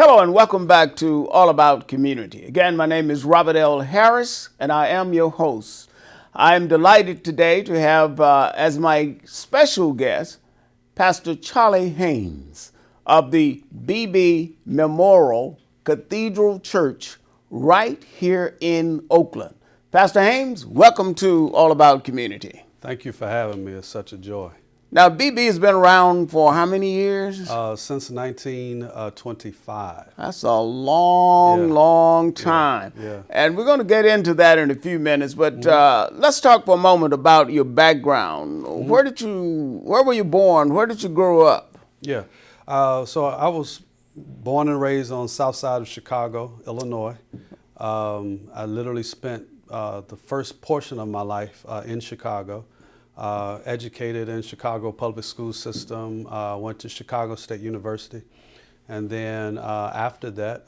Hello and welcome back to All About Community. Again, my name is Robert L. Harris and I am your host. I am delighted today to have as my special guest Pastor Charley Haynes of the Beebe Memorial Cathedral Church right here in Oakland. Pastor Haynes, welcome to All About Community. Thank you for having me. It's such a joy. Now, Beebe has been around for how many years? Since 1925. That's a long time. Yeah. And we're going to get into that in a few minutes, but let's talk for a moment about your background. Where were you born? Where did you grow up? Yeah. So I was born and raised on the south side of Chicago, Illinois. I literally spent the first portion of my life in Chicago. Educated in Chicago public school system, went to Chicago State University, and then after that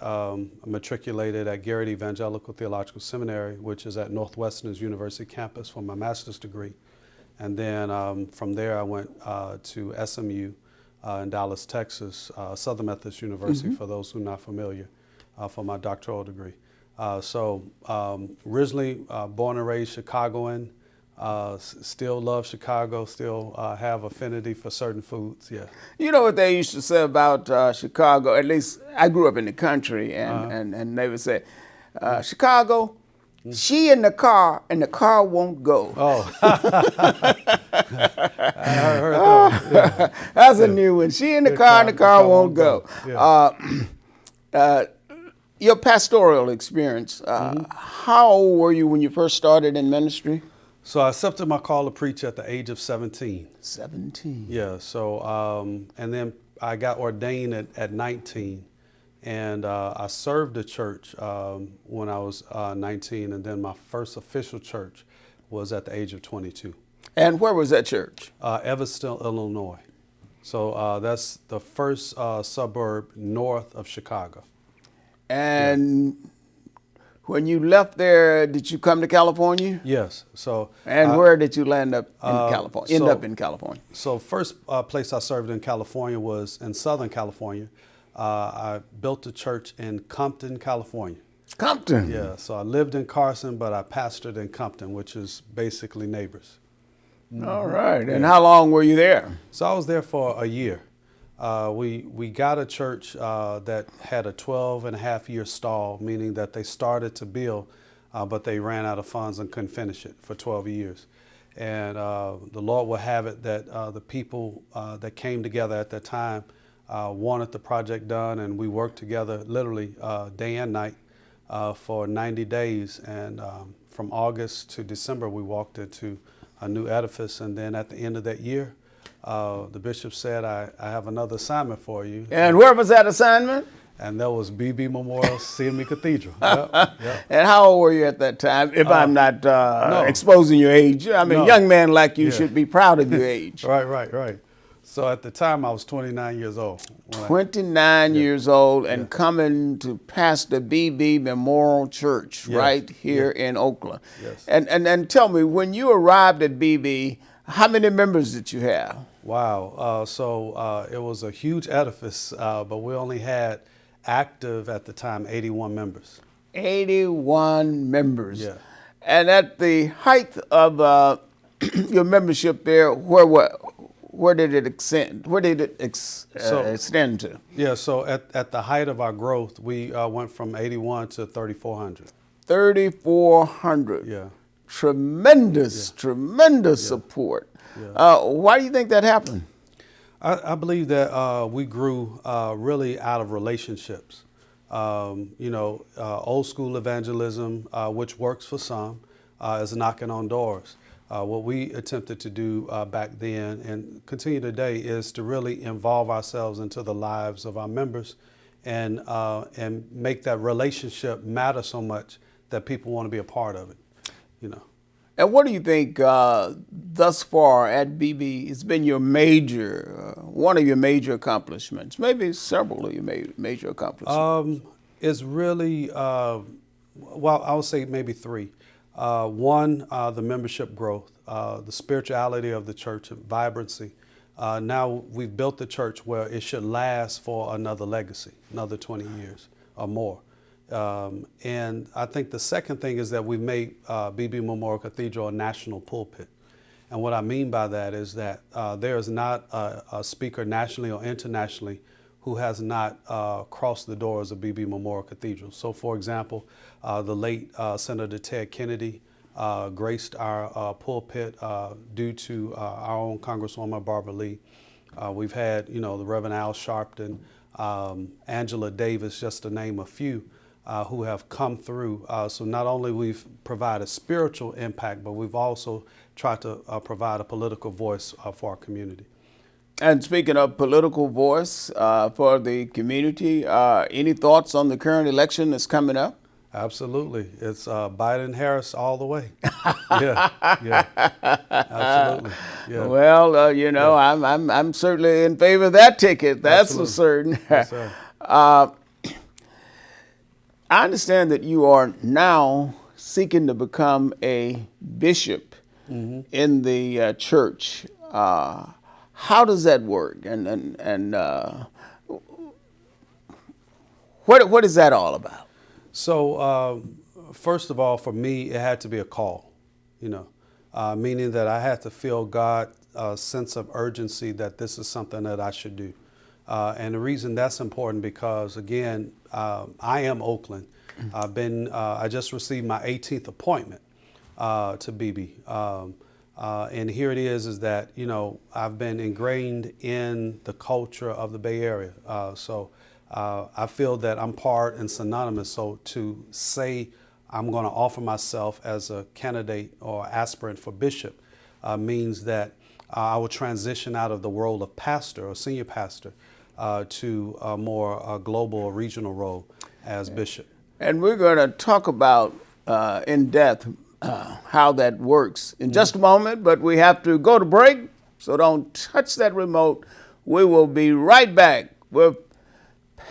matriculated at Garrett Evangelical Theological Seminary, which is at Northwestern's University campus for my master's degree. And then from there I went to SMU in Dallas, Texas, Southern Methodist University, for those who are not familiar, for my doctoral degree. So originally born and raised Chicagoan. Still love Chicago, still have affinity for certain foods, yeah. You know what they used to say about Chicago, at least I grew up in the country, and they would say, Chicago, she in the car and the car won't go. Oh, I heard that. Yeah. That's a new one. She in the car and the car won't go. Yeah. Your pastoral experience, how old were you when you first started in ministry? So I accepted my call to preach at the age of 17. 17. Yeah, so, and then I got ordained at 19. And I served the church when I was 19, and then my first official church was at the age of 22. And where was that church? Evanston, Illinois. So that's the first suburb north of Chicago. And when you left there, did you come to California? Yes. So. And where did you end up in California? So first place I served in California was in Southern California. I built a church in Compton, California. Compton? Yeah. So I lived in Carson, but I pastored in Compton, which is basically neighbors. All right. And how long were you there? So I was there for a year. We got a church that had a 12-and-a-half-year stall, meaning that they started to build, but they ran out of funds and couldn't finish it for 12 years. And the Lord will have it that the people that came together at that time wanted the project done, and we worked together literally day and night for 90 days. And from August to December, we walked into a new edifice, and then at the end of that year, the bishop said, I have another assignment for you. And where was that assignment? And that was Beebe Memorial CME Cathedral. Yep. And how old were you at that time, if I'm not exposing your age? I mean, a young man like you should be proud of your age. Right. So at the time, I was 29 years old. 29 years old and coming to pastor Beebe Memorial Church right here in Oakland. Yes. And tell me, when you arrived at Beebe, how many members did you have? Wow. So it was a huge edifice, but we only had active at the time 81 members. 81 members. Yeah. And at the height of your membership there, where did it extend? Where did it extend to? Yeah. So at the height of our growth, we went from 81 to 3,400. 3,400. Yeah. Tremendous support. Yeah. Why do you think that happened? I believe that we grew really out of relationships. Old school evangelism, which works for some, is knocking on doors. What we attempted to do back then and continue today is to really involve ourselves into the lives of our members and make that relationship matter so much that people want to be a part of it. And what do you think thus far at Beebe has been your one of your major accomplishments? Maybe several of your major accomplishments. It's really, I would say maybe three. One, the membership growth, the spirituality of the church, vibrancy. Now we've built the church where it should last for another legacy, another 20 years or more. And I think the second thing is that we've made Beebe Memorial Cathedral a national pulpit. And what I mean by that is that there is not a speaker nationally or internationally who has not crossed the doors of Beebe Memorial Cathedral. So, for example, the late Senator Ted Kennedy graced our pulpit due to our own Congresswoman Barbara Lee. We've had, the Reverend Al Sharpton, Angela Davis, just to name a few, who have come through. So not only we've provided spiritual impact, but we've also tried to provide a political voice for our community. And speaking of political voice for the community, any thoughts on the current election that's coming up? Absolutely. It's Biden-Harris all the way. Yeah, absolutely. Yeah. Well, I'm certainly in favor of that ticket. That's for certain. Yes, sir. I understand that you are now seeking to become a bishop in the church. How does that work? And what is that all about? So, first of all, for me, it had to be a call, meaning that I had to feel God's sense of urgency that this is something that I should do. And the reason that's important because, again, I am Oakland. I just received my 18th appointment to Beebe. And here it is that, I've been ingrained in the culture of the Bay Area. So I feel that I'm part and synonymous. So to say I'm going to offer myself as a candidate or aspirant for bishop means that I will transition out of the role of pastor or senior pastor to a more global or regional role as bishop. And we're going to talk about in depth how that works in just a moment, but we have to go to break, so don't touch that remote. We will be right back with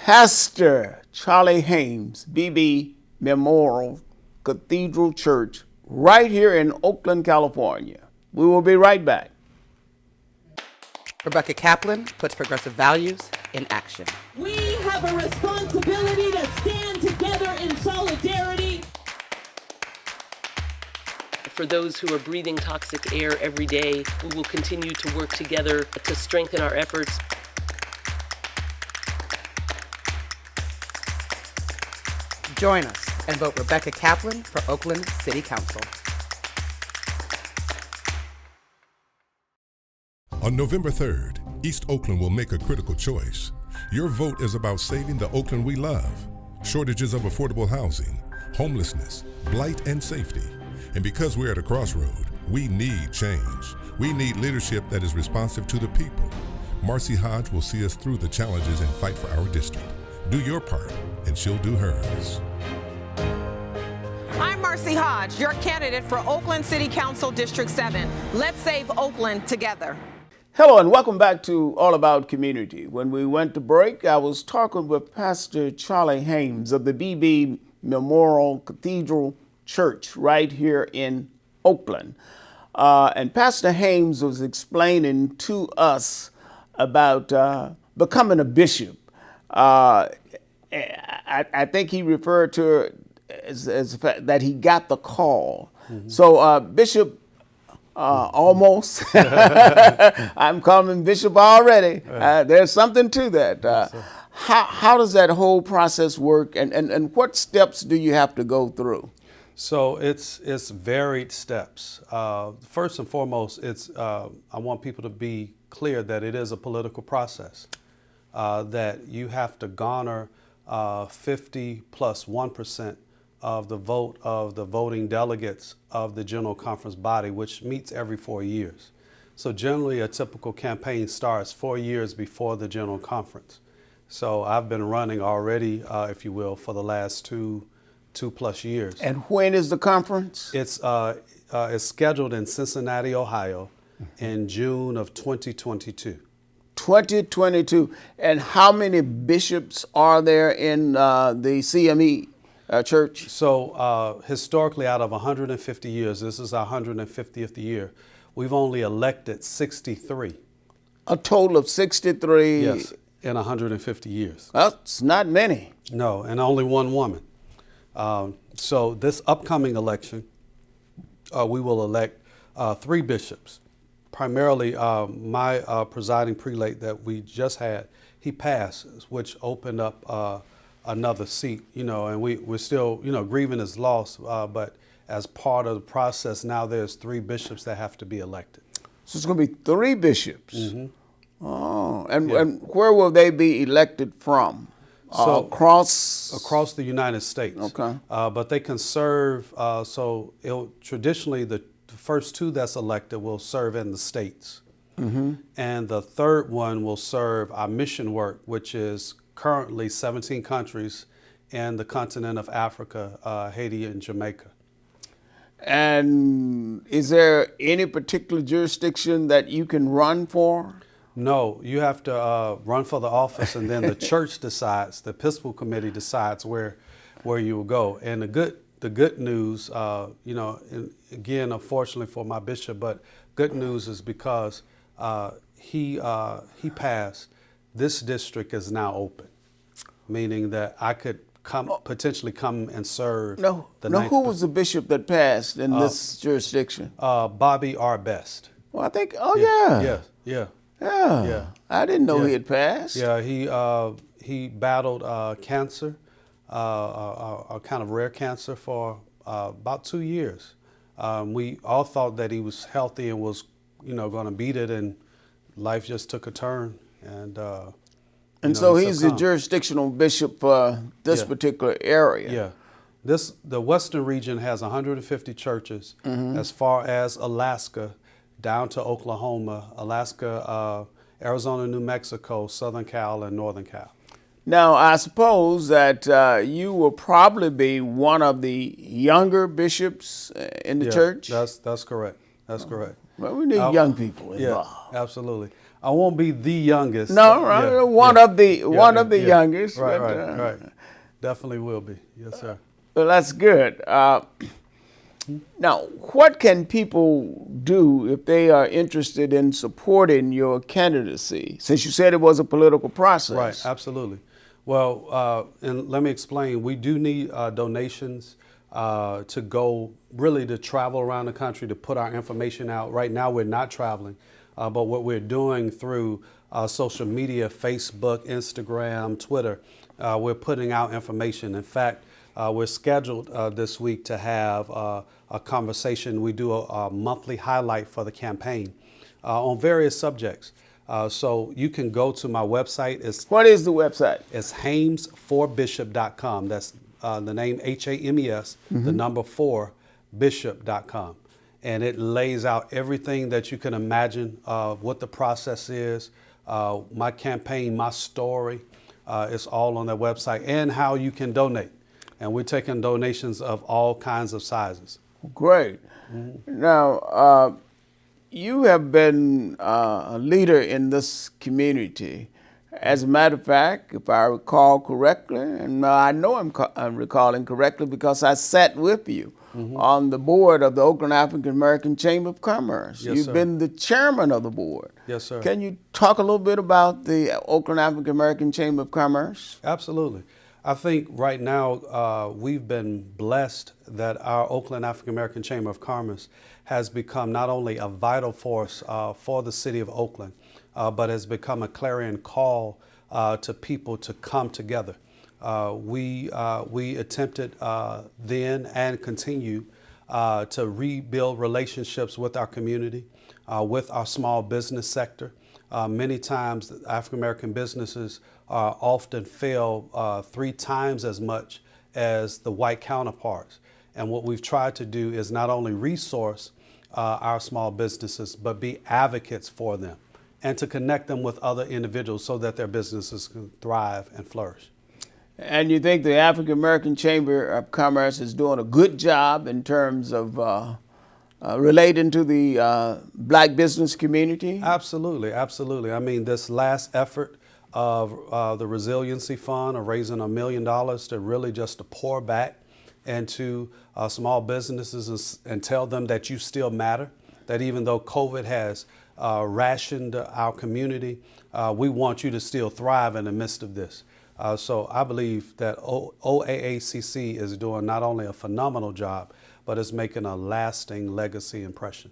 Pastor Charley Haynes, Beebe Memorial Cathedral Church, right here in Oakland, California. We will be right back. Rebecca Kaplan puts progressive values in action. We have a responsibility to stand together in solidarity. For those who are breathing toxic air every day, we will continue to work together to strengthen our efforts. Join us and vote Rebecca Kaplan for Oakland City Council. On November 3rd, East Oakland will make a critical choice. Your vote is about saving the Oakland we love. Shortages of affordable housing, homelessness, blight, and safety. And because we're at a crossroad, we need change. We need leadership that is responsive to the people. Marcy Hodge will see us through the challenges and fight for our district. Do your part, and she'll do hers. I'm Marcy Hodge, your candidate for Oakland City Council District 7. Let's save Oakland together. Hello and welcome back to All About Community. When we went to break, I was talking with Pastor Charley Haynes of the Beebe Memorial Cathedral Church right here in Oakland. And Pastor Haynes was explaining to us about becoming a bishop. I think he referred to it as the fact that he got the call. Mm-hmm. So Bishop, almost. I'm calling Bishop already. There's something to that. How does that whole process work, and what steps do you have to go through? So it's varied steps. First and foremost, I want people to be clear that it is a political process, that you have to garner 50 plus 1% of the vote of the voting delegates of the General Conference body, which meets every 4 years. So generally a typical campaign starts 4 years before the General Conference. So I've been running already, if you will, for the last two plus years. And when is the conference? It's scheduled in Cincinnati, Ohio in June of 2022. 2022. And how many bishops are there in the CME church? So historically, out of 150 years, this is our 150th year, we've only elected 63. A total of 63. Yes, in 150 years. That's not many. No, and only one woman. So this upcoming election, we will elect 3 bishops. Primarily, my presiding prelate that we just had, he passed, which opened up another seat, and we're still, grieving his loss, but as part of the process, now there's 3 bishops that have to be elected. So it's going to be 3 bishops. Mm-hmm. Oh, and where will they be elected from? So across the United States. Okay. But they can serve. Traditionally, the first 2 that's elected will serve in the states, and the third one will serve our mission work, which is currently 17 countries in the continent of Africa, Haiti, and Jamaica. And is there any particular jurisdiction that you can run for? No, you have to run for the office, and then the church decides. The Episcopal Committee decides where you will go. And the good news, and again, unfortunately for my bishop, but good news is because he passed. This district is now open, meaning that I could potentially come and serve. Who was the bishop that passed in this jurisdiction? Bobby R. Best. Well, I think. Yeah. I didn't know he had passed. Yeah, he battled cancer, a kind of rare cancer for about 2 years. We all thought that he was healthy and was, going to beat it, and life just took a turn. And so he's the jurisdictional bishop for this particular area. Yeah. The Western region has 150 churches, as far as Alaska, down to Oklahoma, Alaska, Arizona, New Mexico, Southern Cal, and Northern Cal. Now, I suppose that you will probably be one of the younger bishops in the church? That's correct. That's correct. Well, we need young people involved. Yeah, absolutely. I won't be the youngest. No, right? One of the youngest. Right. Definitely will be. Yes, sir. Well, that's good. Now, what can people do if they are interested in supporting your candidacy, since you said it was a political process? Right, absolutely. Well, and let me explain. We do need donations to travel around the country to put our information out. Right now, we're not traveling, but what we're doing through social media, Facebook, Instagram, Twitter, we're putting out information. In fact, we're scheduled this week to have a conversation. We do a monthly highlight for the campaign on various subjects. So you can go to my website. What is the website? It's HamesForBishop.com. That's the name HAMES, the number 4, Bishop.com. And it lays out everything that you can imagine of what the process is, my campaign, my story. It's all on that website, and how you can donate. And we're taking donations of all kinds of sizes. Great. Now, you have been a leader in this community. As a matter of fact, if I recall correctly, and I know I'm recalling correctly because I sat with you on the board of the Oakland African American Chamber of Commerce. Yes, You've sir. been the chairman of the board. Yes, sir. Can you talk a little bit about the Oakland African American Chamber of Commerce? Absolutely. I think right now we've been blessed that our Oakland African American Chamber of Commerce has become not only a vital force for the city of Oakland, but has become a clarion call to people to come together. We attempted then and continue to rebuild relationships with our community, with our small business sector. Many times African American businesses often fail 3 times as much as the white counterparts. And what we've tried to do is not only resource our small businesses, but be advocates for them and to connect them with other individuals so that their businesses can thrive and flourish. And you think the African American Chamber of Commerce is doing a good job in terms of relating to the black business community? Absolutely, absolutely. I mean, this last effort of the Resiliency Fund of raising $1 million to really just to pour back into small businesses and tell them that you still matter, that even though COVID has rationed our community. We want you to still thrive in the midst of this. So I believe that OAACC is doing not only a phenomenal job, but is making a lasting legacy impression.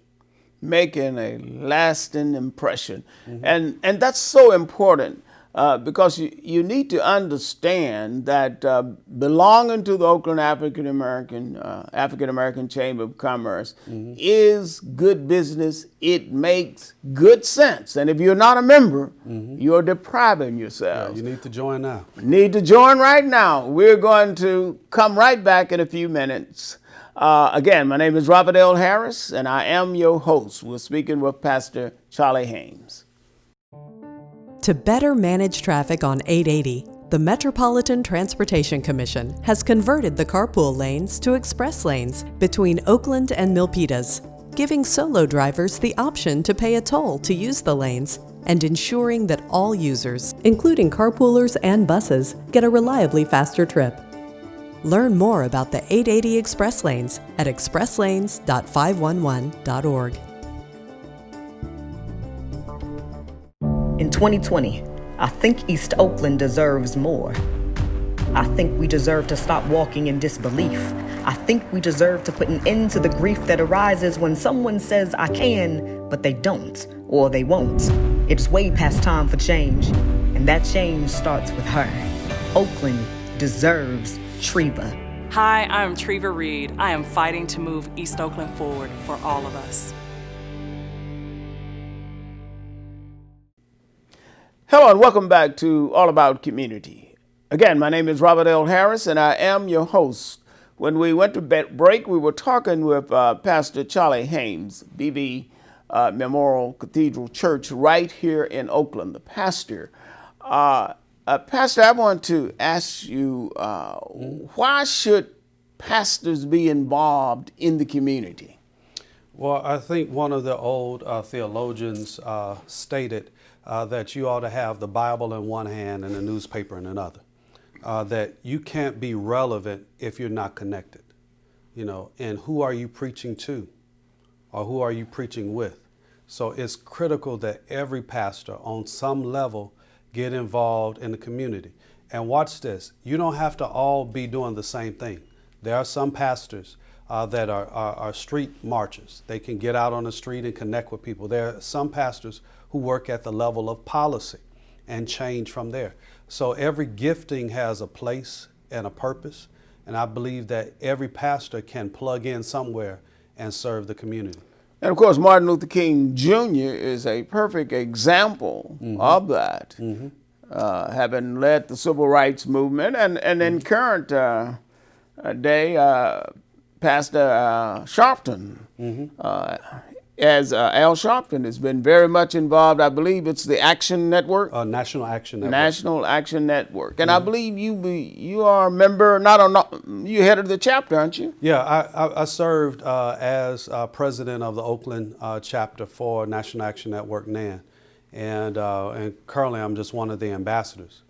Making a lasting impression. And that's so important because you need to understand that belonging to the Oakland African American Chamber of Commerce is good business. It makes good sense. And if you're not a member, you're depriving yourselves. You need to join now. Need to join right now. We're going to come right back in a few minutes. Again, my name is Robert L. Harris, and I am your host. We're speaking with Pastor Charley Haynes. To better manage traffic on 880, the Metropolitan Transportation Commission has converted the carpool lanes to express lanes between Oakland and Milpitas, giving solo drivers the option to pay a toll to use the lanes and ensuring that all users, including carpoolers and buses, get a reliably faster trip. Learn more about the 880 Express Lanes at expresslanes.511.org. In 2020, I think East Oakland deserves more. I think we deserve to stop walking in disbelief. I think we deserve to put an end to the grief that arises when someone says I can, but they don't, or they won't. It's way past time for change, and that change starts with her. Oakland deserves Treva. Hi, I'm Treva Reed. I am fighting to move East Oakland forward for all of us. Hello and welcome back to All About Community. Again, my name is Robert L. Harris and I am your host. When we went to break, we were talking with Pastor Charley Haynes, Beebe Memorial Cathedral Church right here in Oakland, the pastor. Pastor, I want to ask you, why should pastors be involved in the community? Well, I think one of the old theologians stated that you ought to have the Bible in one hand and the newspaper in another. That you can't be relevant if you're not connected. You know, and who are you preaching to? Or who are you preaching with? So it's critical that every pastor on some level get involved in the community. And watch this, you don't have to all be doing the same thing. There are some pastors that are street marchers. They can get out on the street and connect with people. There are some pastors who work at the level of policy and change from there. So every gifting has a place and a purpose. And I believe that every pastor can plug in somewhere and serve the community. And of course, Martin Luther King Jr. is a perfect example of that, having led the civil rights movement. And in current day, Pastor Sharpton, as Al Sharpton has been very much involved. I believe it's the Action Network. National Action Network. National Action Network. And I believe you are a member, you're head of the chapter, aren't you? Yeah, I served as president of the Oakland chapter for National Action Network, NAN. And currently I'm just one of the ambassadors,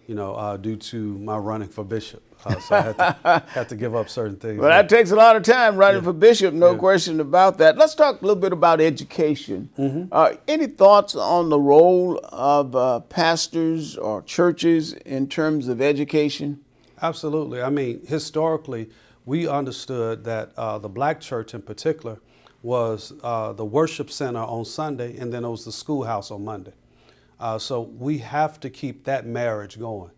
due to my running for bishop. So I had to give up certain things. Well, that takes a lot of time running for bishop, no question about that. Let's talk a little bit about education. Any thoughts on the role of pastors or churches in terms of education? Absolutely. I mean, historically, we understood that the black church in particular was the worship center on Sunday, and then it was the schoolhouse on Monday. So we have to keep that marriage going.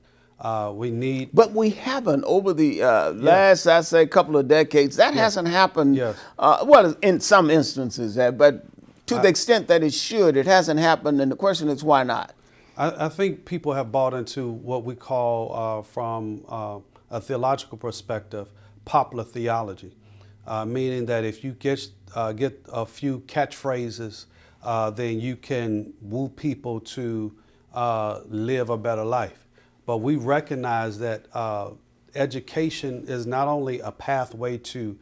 But we haven't over the last, I'd say, couple of decades. That hasn't happened. Yes. Well, in some instances, but to the extent that it should, it hasn't happened. And the question is, why not? I think people have bought into what we call, from a theological perspective, popular theology, meaning that if you get a few catchphrases, then you can woo people to live a better life. But we recognize that education is not only a pathway to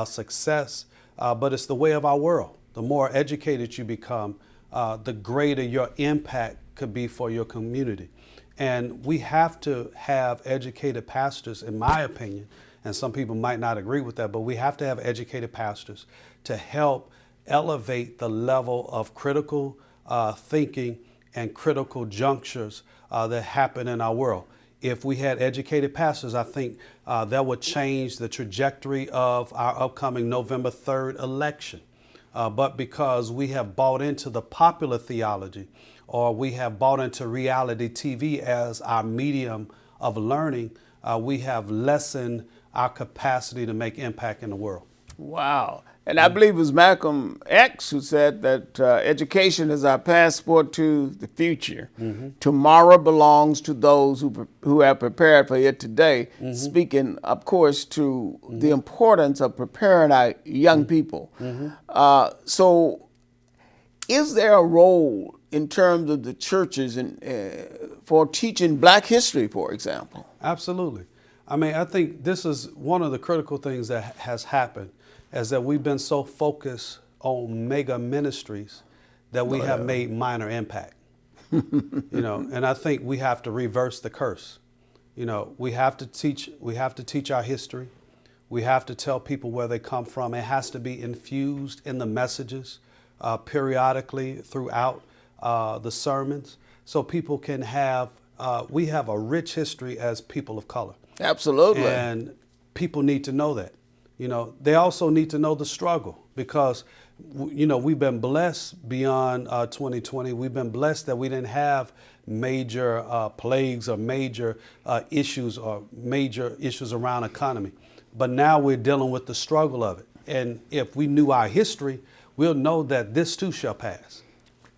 success, but it's the way of our world. The more educated you become, the greater your impact could be for your community. And we have to have educated pastors, in my opinion, and some people might not agree with that, but we have to have educated pastors to help elevate the level of critical thinking and critical junctures that happen in our world. If we had educated pastors, I think that would change the trajectory of our upcoming November 3rd election. But because we have bought into the popular theology, or we have bought into reality TV as our medium of learning, we have lessened our capacity to make impact in the world. Wow. And I believe it was Malcolm X who said that education is our passport to the future. Tomorrow belongs to those who have prepared for it today. Speaking, of course, to the importance of preparing our young people. So is there a role in terms of the churches for teaching Black history, for example? Absolutely. I mean, I think this is one of the critical things that has happened, is that we've been so focused on mega ministries that we have made minor impact. And I think we have to reverse the curse. We have to teach our history. We have to tell people where they come from. It has to be infused in the messages periodically throughout the sermons, so people can have, we have a rich history as people of color. Absolutely. And people need to know that. They also need to know the struggle, because, we've been blessed beyond 2020. We've been blessed that we didn't have major plagues or major issues around economy. But now we're dealing with the struggle of it. And if we knew our history, we'll know that this too shall pass.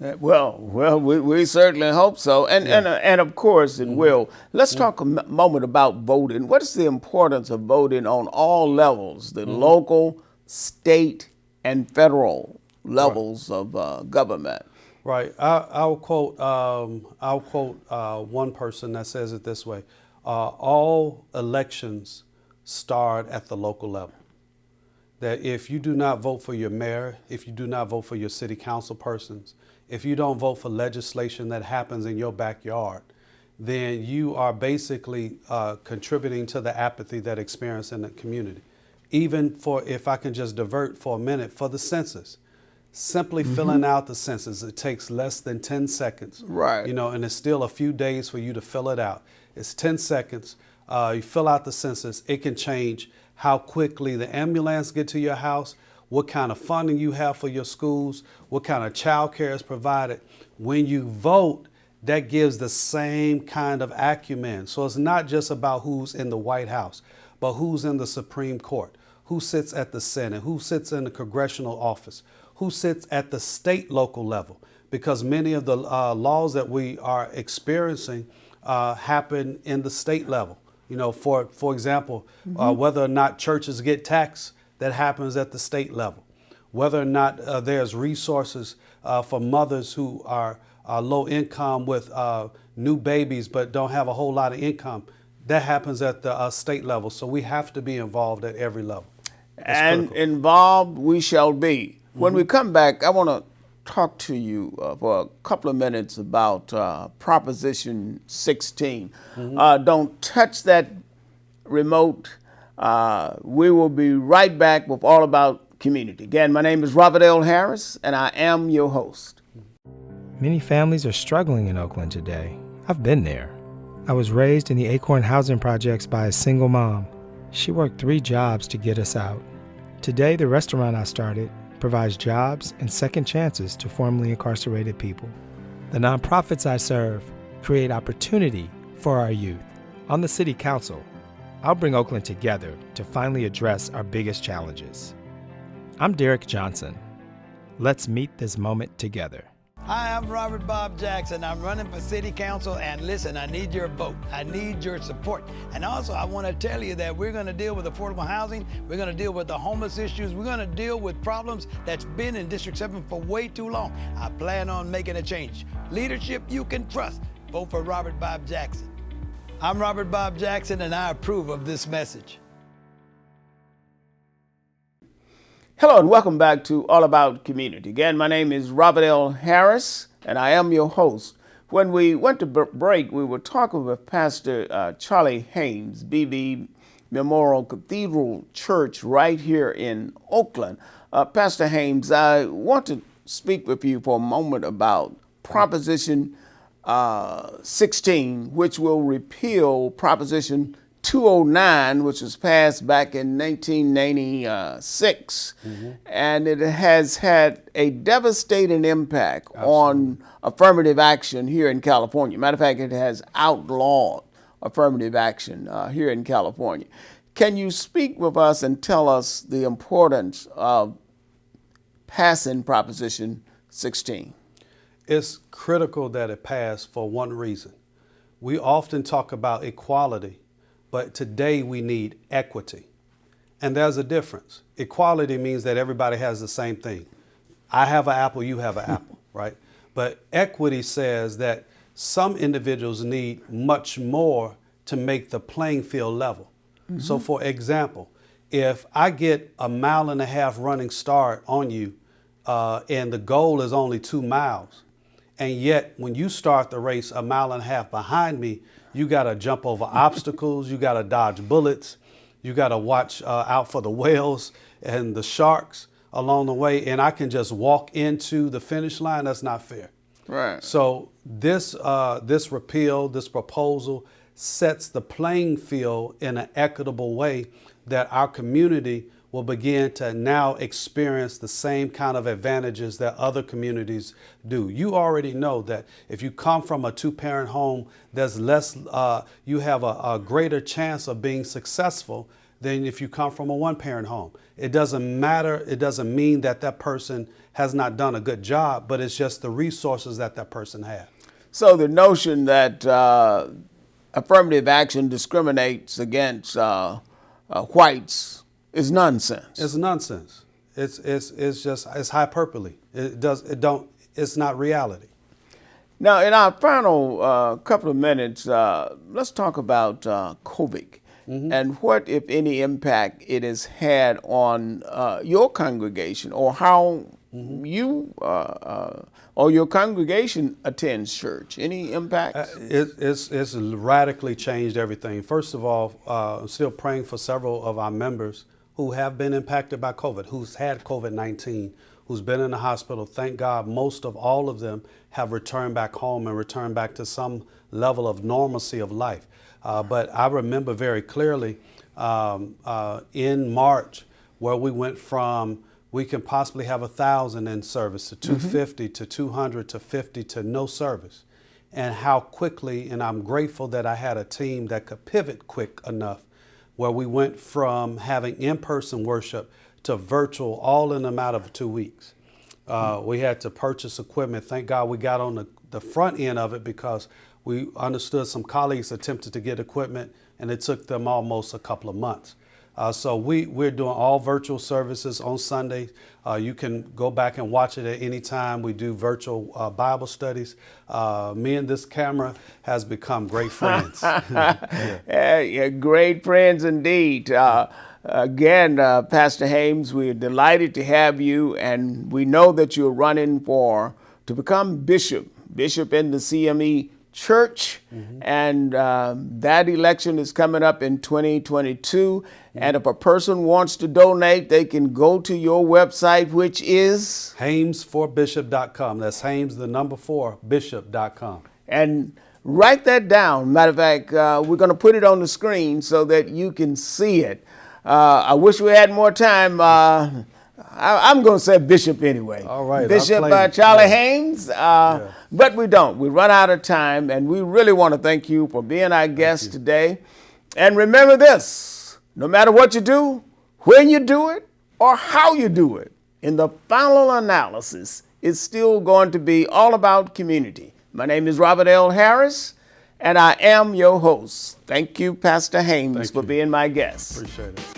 Well, we certainly hope so, and of course it will. Let's talk a moment about voting. What is the importance of voting on all levels, the local, state, and federal levels of government? Right. I'll quote one person that says it this way: all elections start at the local level. That if you do not vote for your mayor, if you do not vote for your city council persons, if you don't vote for legislation that happens in your backyard, then you are basically contributing to the apathy that experienced in the community. Even for, if I can just divert for a minute, for the census, simply filling out the census, it takes less than 10 seconds. Right. And it's still a few days for you to fill it out. It's 10 seconds. You fill out the census. It can change how quickly the ambulance get to your house, what kind of funding you have for your schools, what kind of child care is provided. When you vote, that gives the same kind of acumen. So it's not just about who's in the White House, but who's in the Supreme Court, who sits at the Senate, who sits in the congressional office, who sits at the state local level, because many of the laws that we are experiencing happen in the state level. For example, whether or not churches get taxed, that happens at the state level. Whether or not there's resources for mothers who are low income with new babies but don't have a whole lot of income, that happens at the state level. So we have to be involved at every level. And involved we shall be. When we come back, I want to talk to you for a couple of minutes about Proposition 16. Don't touch that remote. We will be right back with All About Community. Again, my name is Robert L. Harris, and I am your host. Many families are struggling in Oakland today. I've been there. I was raised in the Acorn Housing Projects by a single mom. She worked 3 jobs to get us out. Today, the restaurant I started provides jobs and second chances to formerly incarcerated people. The nonprofits I serve create opportunity for our youth. On the City Council, I'll bring Oakland together to finally address our biggest challenges. I'm Derek Johnson. Let's meet this moment together. Hi, I'm Robert Bob Jackson. I'm running for City Council, and listen, I need your vote. I need your support. And also, I want to tell you that we're going to deal with affordable housing. We're going to deal with the homeless issues. We're going to deal with problems that's been in District 7 for way too long. I plan on making a change. Leadership you can trust. Vote for Robert Bob Jackson. I'm Robert Bob Jackson, and I approve of this message. Hello and welcome back to All About Community. Again, my name is Robert L. Harris, and I am your host. When we went to break, we were talking with Pastor Charley Beebe, Memorial Cathedral Church right here in Oakland. Pastor Haynes, I want to speak with you for a moment about Proposition 16, which will repeal Proposition 209, which was passed back in 1996. And it has had a devastating impact on affirmative action here in California. Matter of fact, it has outlawed affirmative action here in California. Can you speak with us and tell us the importance of passing Proposition 16? It's critical that it pass for one reason. We often talk about equality, but today we need equity. And there's a difference. Equality means that everybody has the same thing. I have an apple, you have an apple, right? But equity says that some individuals need much more to make the playing field level. So for example, if I get a 1.5 mile running start on you and the goal is only 2 miles, and yet when you start the race 1.5 miles behind me, you got to jump over obstacles, you got to dodge bullets, you got to watch out for the whales and the sharks along the way, and I can just walk into the finish line. That's not fair. Right. So this repeal, this proposal sets the playing field in an equitable way that our community will begin to now experience the same kind of advantages that other communities do. You already know that if you come from a 2-parent home, there's less, you have a greater chance of being successful than if you come from a 1-parent home. It doesn't matter, it doesn't mean that that person has not done a good job, but it's just the resources that that person has. So the notion that affirmative action discriminates against whites is nonsense. It's nonsense. It's hyperbole. It's not reality. Now, in our final couple of minutes, let's talk about COVID and what, if any, impact it has had on your congregation, or how you or your congregation attends church. Any impact? It's radically changed everything. First of all, I'm still praying for several of our members who have been impacted by COVID, who's had COVID-19, who's been in the hospital. Thank God most of all of them have returned back home and returned back to some level of normalcy of life. But I remember very clearly in March where we went from we can possibly have 1,000 in service to 250 to 200 to 50 to no service. And how quickly, and I'm grateful that I had a team that could pivot quick enough where we went from having in-person worship to virtual all in a matter of 2 weeks. We had to purchase equipment. Thank God we got on the front end of it because we understood some colleagues attempted to get equipment and it took them almost a couple of months. So we're doing all virtual services on Sunday. You can go back and watch it at any time. We do virtual Bible studies. Me and this camera has become great friends. Yeah, great friends indeed. Again, Pastor Haynes, we're delighted to have you, and we know that you're running to become bishop in the CME Church, and that election is coming up in 2022. And if a person wants to donate, they can go to your website, which is HamesForBishop.com. That's Hames, the number 4, Bishop.com. And write that down. Matter of fact, we're going to put it on the screen so that you can see it. I wish we had more time. I'm going to say Bishop anyway. All right. Bishop Charley Haynes. But we don't. We run out of time, and we really want to thank you for being our guest today. And remember this, no matter what you do, when you do it, or how you do it, in the final analysis, it's still going to be all about community. My name is Robert L. Harris, and I am your host. Thank you, Pastor Haynes, for being my guest. Appreciate it.